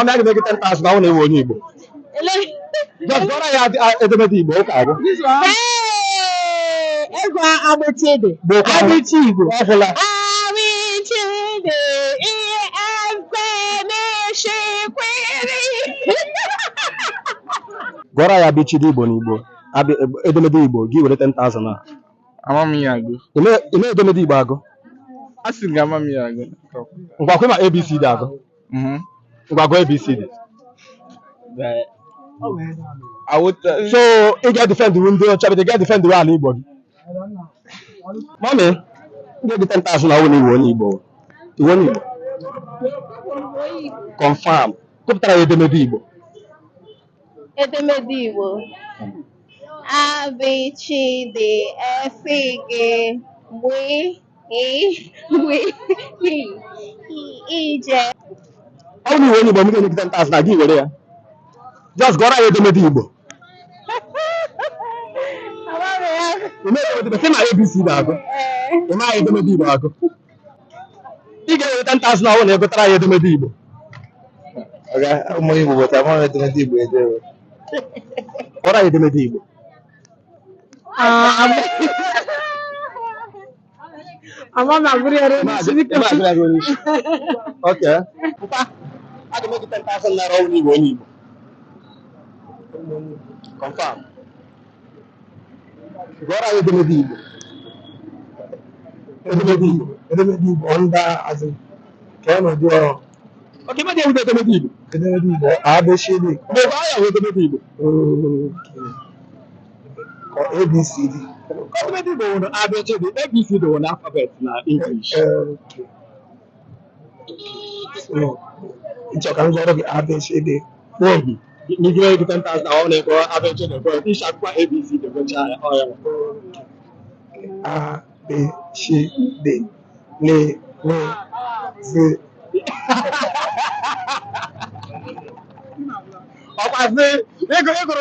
Onye ga make 10,000 na ewu onye Igbo. Just gora ya edemede Igbo ụka agụ. Ego agbechede. Abichi Igbo. Ọfụla. Abichede. Egbe na-echekwere. Gora ya abichide Igbo n'Igbo. Edemede Igbo gị were 10,000 na. Amami ya agụ. Ime edemede Igbo agụ. Asị ga amami ya agụ. Ngwa kwe ma ABCD agụ. Ngwa gụọ ABCD. So ị ga-defend ndị ọcha but ị ga-defend ala Igbo gị. Mami, ị ga-eji 10,000 na onye Igbo onye Igbo. Iwe onye Igbo. Confirm. Kụpụtara ya edemede Igbo. Edemede Igbo. Abichide efige ije. Ọ bụ onye Igbo m ga-enye 10,000 na gị were ya. Just gora ya edemede Igbo. Sị ma ABC na-agụ. Ị maghị edemede Igbo agụ. Ị ga-enye 10,000 na ọ na egotara ya edemede Igbo. Ụmụ Igbo bụta ama edemede Igbo edewe. Gora ya edemede Igbo. Ama na buri ere Okay. Papa, I can make 10,000 naira only Igbo. Confirm. Gora ya edemede Igbo. Edemede Igbo under as in can of your. Okay, but you edemede Igbo. Edemede Igbo. ABCD. No, I have edemede Igbo. Or ABCD. Edemede Igbo no ABCD. ABCD no alphabet na English. Okay. So, it's a kind of ABCD. Maybe. You give 10,000 I want to go ABCD. But this is ABCD. A B C D L Z. Ọkwa sị ego ego